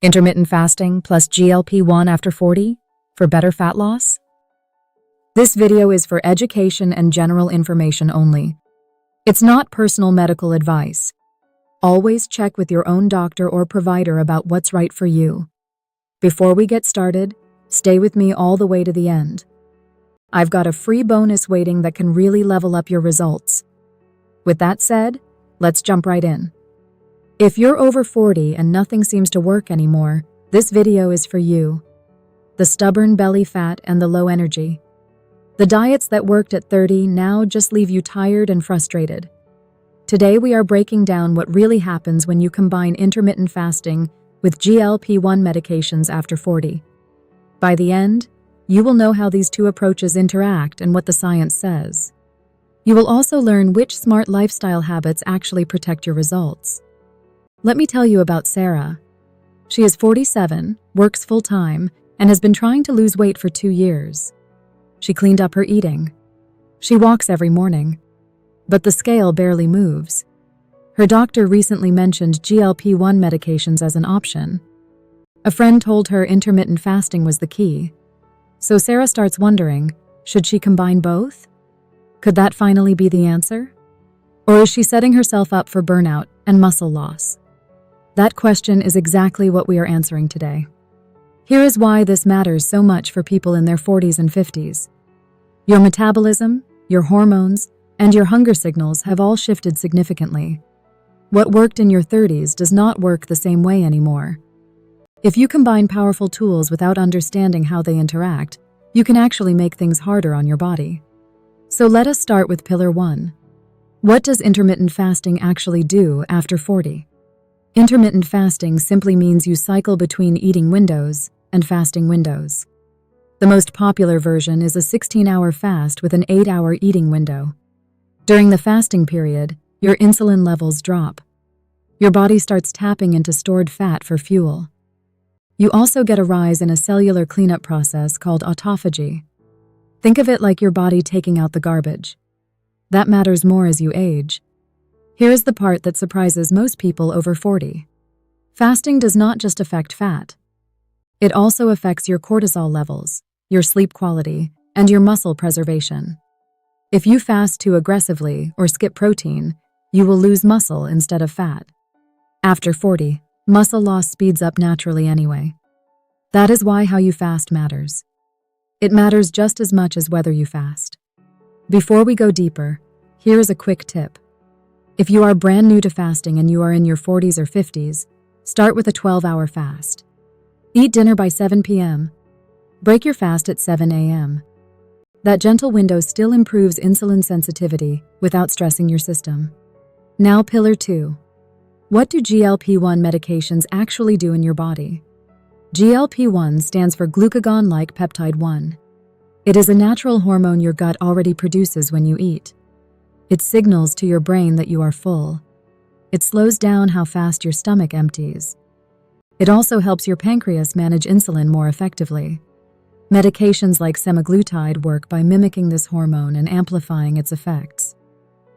Intermittent fasting plus GLP-1 after 40 for better fat loss? This video is for education and general information only. It's not personal medical advice. Always check with your own doctor or provider about what's right for you. Before we get started, stay with me all the way to the end. I've got a free bonus waiting that can really level up your results. With that said, let's jump right in. If you're over 40 and nothing seems to work anymore, this video is for you. The stubborn belly fat and the low energy. The diets that worked at 30 now just leave you tired and frustrated. Today we are breaking down what really happens when you combine intermittent fasting with GLP-1 medications after 40. By the end, you will know how these two approaches interact and what the science says. You will also learn which smart lifestyle habits actually protect your results. Let me tell you about Sarah. She is 47, works full-time, and has been trying to lose weight for 2 years. She cleaned up her eating. She walks every morning. But the scale barely moves. Her doctor recently mentioned GLP-1 medications as an option. A friend told her intermittent fasting was the key. So Sarah starts wondering, should she combine both? Could that finally be the answer? Or is she setting herself up for burnout and muscle loss? That question is exactly what we are answering today. Here is why this matters so much for people in their 40s and 50s. Your metabolism, your hormones, and your hunger signals have all shifted significantly. What worked in your 30s does not work the same way anymore. If you combine powerful tools without understanding how they interact, you can actually make things harder on your body. So let us start with Pillar 1. What does intermittent fasting actually do after 40? Intermittent fasting simply means you cycle between eating windows and fasting windows. The most popular version is a 16-hour fast with an 8-hour eating window. During the fasting period, your insulin levels drop. Your body starts tapping into stored fat for fuel. You also get a rise in a cellular cleanup process called autophagy. Think of it like your body taking out the garbage. That matters more as you age. Here's the part that surprises most people over 40. Fasting does not just affect fat. It also affects your cortisol levels, your sleep quality, and your muscle preservation. If you fast too aggressively or skip protein, you will lose muscle instead of fat. After 40, muscle loss speeds up naturally anyway. That is why how you fast matters. It matters just as much as whether you fast. Before we go deeper, here is a quick tip. If you are brand new to fasting and you are in your 40s or 50s, start with a 12-hour fast. Eat dinner by 7 p.m. Break your fast at 7 a.m. That gentle window still improves insulin sensitivity without stressing your system. Now, Pillar 2. What do GLP-1 medications actually do in your body? GLP-1 stands for glucagon-like peptide 1. It is a natural hormone your gut already produces when you eat. It signals to your brain that you are full. It slows down how fast your stomach empties. It also helps your pancreas manage insulin more effectively. Medications like semaglutide work by mimicking this hormone and amplifying its effects.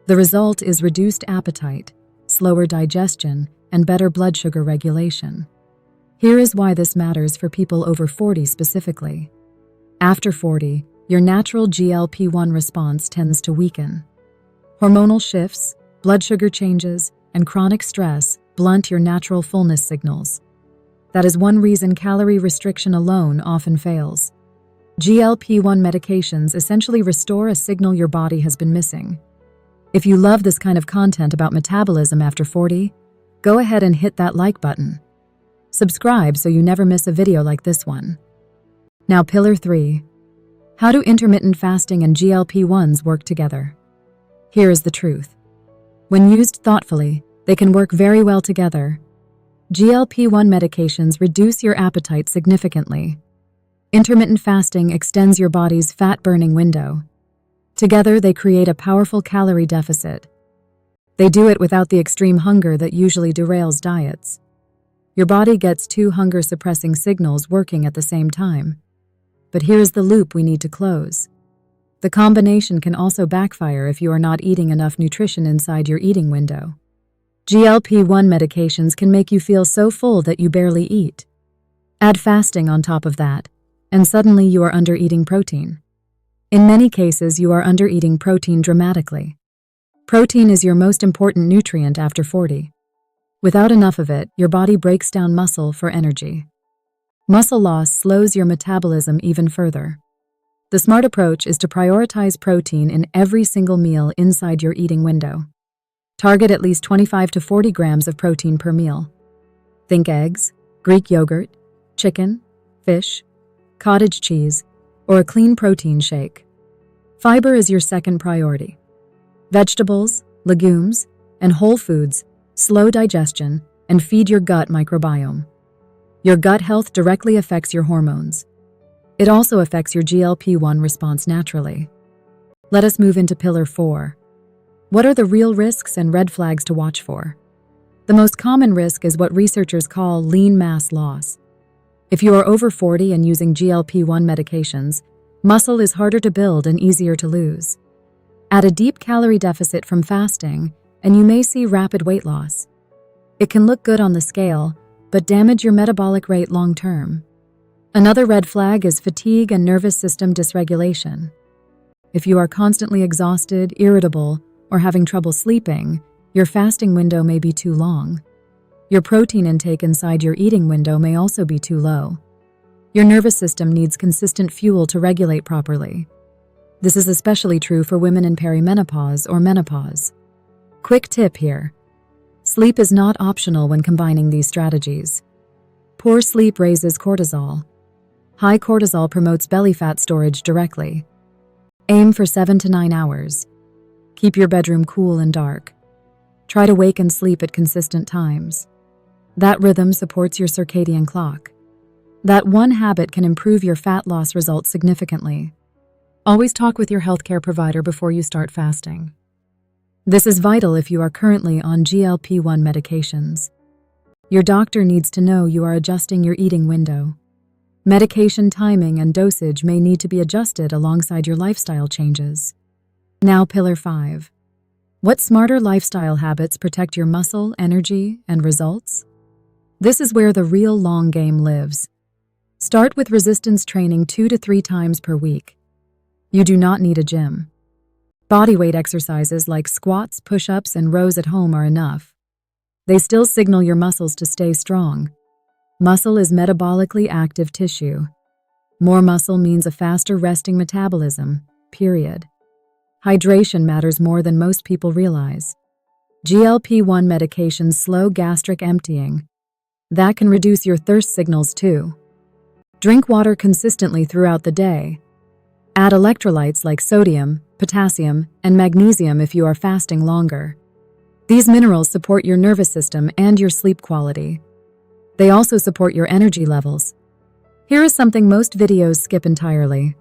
The result is reduced appetite, slower digestion, and better blood sugar regulation. Here is why this matters for people over 40 specifically. After 40, your natural GLP-1 response tends to weaken. Hormonal shifts, blood sugar changes, and chronic stress blunt your natural fullness signals. That is one reason calorie restriction alone often fails. GLP-1 medications essentially restore a signal your body has been missing. If you love this kind of content about metabolism after 40, go ahead and hit that like button. Subscribe so you never miss a video like this one. Now, Pillar 3. How do intermittent fasting and GLP-1s work together? Here is the truth. When used thoughtfully, they can work very well together. GLP-1 medications reduce your appetite significantly. Intermittent fasting extends your body's fat-burning window. Together, they create a powerful calorie deficit. They do it without the extreme hunger that usually derails diets. Your body gets two hunger-suppressing signals working at the same time. But here's the loop we need to close. The combination can also backfire if you are not eating enough nutrition inside your eating window. GLP-1 medications can make you feel so full that you barely eat. Add fasting on top of that, and suddenly you are under-eating protein. In many cases, you are under-eating protein dramatically. Protein is your most important nutrient after 40. Without enough of it, your body breaks down muscle for energy. Muscle loss slows your metabolism even further. The smart approach is to prioritize protein in every single meal inside your eating window. Target at least 25 to 40 grams of protein per meal. Think eggs, Greek yogurt, chicken, fish, cottage cheese, or a clean protein shake. Fiber is your second priority. Vegetables, legumes, and whole foods slow digestion and feed your gut microbiome. Your gut health directly affects your hormones. It also affects your GLP-1 response naturally. Let us move into Pillar 4. What are the real risks and red flags to watch for? The most common risk is what researchers call lean mass loss. If you are over 40 and using GLP-1 medications, muscle is harder to build and easier to lose. Add a deep calorie deficit from fasting, and you may see rapid weight loss. It can look good on the scale, but damage your metabolic rate long term. Another red flag is fatigue and nervous system dysregulation. If you are constantly exhausted, irritable, or having trouble sleeping, your fasting window may be too long. Your protein intake inside your eating window may also be too low. Your nervous system needs consistent fuel to regulate properly. This is especially true for women in perimenopause or menopause. Quick tip here. Sleep is not optional when combining these strategies. Poor sleep raises cortisol. High cortisol promotes belly fat storage directly. Aim for 7 to 9 hours. Keep your bedroom cool and dark. Try to wake and sleep at consistent times. That rhythm supports your circadian clock. That one habit can improve your fat loss results significantly. Always talk with your healthcare provider before you start fasting. This is vital if you are currently on GLP-1 medications. Your doctor needs to know you are adjusting your eating window. Medication timing and dosage may need to be adjusted alongside your lifestyle changes. Now, Pillar 5. What smarter lifestyle habits protect your muscle, energy, and results? This is where the real long game lives. Start with resistance training 2 to 3 times per week. You do not need a gym. Bodyweight exercises like squats, push-ups, and rows at home are enough. They still signal your muscles to stay strong. Muscle is metabolically active tissue. More muscle means a faster resting metabolism, period. Hydration matters more than most people realize. GLP-1 medications slow gastric emptying. That can reduce your thirst signals too. Drink water consistently throughout the day. Add electrolytes like sodium, potassium, and magnesium if you are fasting longer. These minerals support your nervous system and your sleep quality. They also support your energy levels. Here is something most videos skip entirely.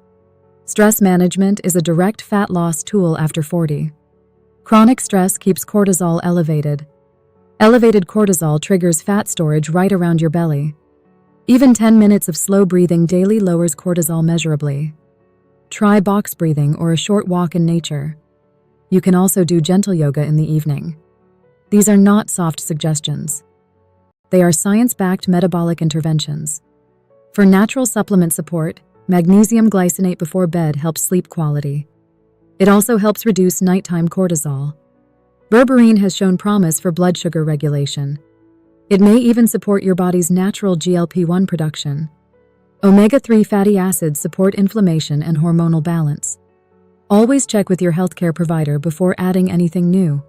Stress management is a direct fat loss tool after 40. Chronic stress keeps cortisol elevated. Elevated cortisol triggers fat storage right around your belly. Even 10 minutes of slow breathing daily lowers cortisol measurably. Try box breathing or a short walk in nature. You can also do gentle yoga in the evening. These are not soft suggestions. They are science-backed metabolic interventions. For natural supplement support, magnesium glycinate before bed helps sleep quality. It also helps reduce nighttime cortisol. Berberine has shown promise for blood sugar regulation. It may even support your body's natural GLP-1 production. Omega-3 fatty acids support inflammation and hormonal balance. Always check with your healthcare provider before adding anything new.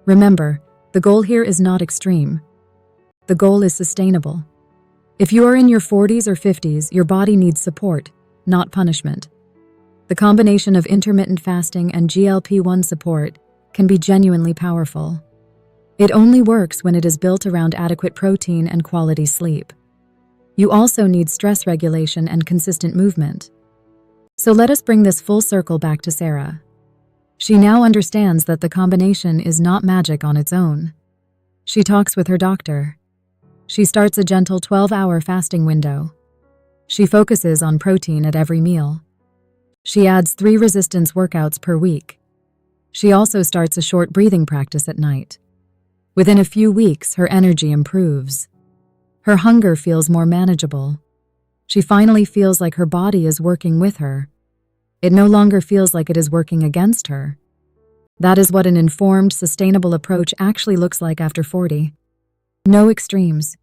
Remember, the goal here is not extreme. The goal is sustainable. If you are in your 40s or 50s, your body needs support, not punishment. The combination of intermittent fasting and GLP-1 support can be genuinely powerful. It only works when it is built around adequate protein and quality sleep. You also need stress regulation and consistent movement. So let us bring this full circle back to Sarah. She now understands that the combination is not magic on its own. She talks with her doctor. She starts a gentle 12-hour fasting window. She focuses on protein at every meal. She adds 3 resistance workouts per week. She also starts a short breathing practice at night. Within a few weeks, her energy improves. Her hunger feels more manageable. She finally feels like her body is working with her. It no longer feels like it is working against her. That is what an informed, sustainable approach actually looks like after 40. No extremes.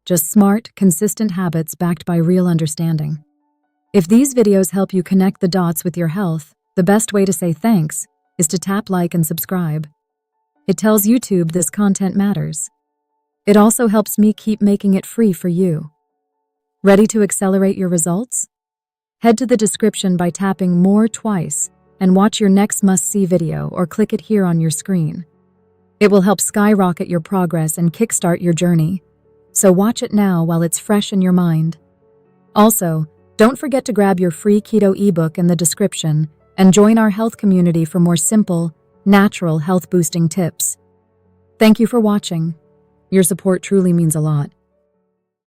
Just smart, consistent habits backed by real understanding. If these videos help you connect the dots with your health, the best way to say thanks is to tap like and subscribe. It tells YouTube this content matters. It also helps me keep making it free for you. Ready to accelerate your results? Head to the description by tapping more twice and watch your next must-see video, or click it here on your screen. It will help skyrocket your progress and kickstart your journey. So watch it now while it's fresh in your mind. Also, don't forget to grab your free keto ebook in the description and join our health community for more simple, natural health-boosting tips. Thank you for watching. Your support truly means a lot.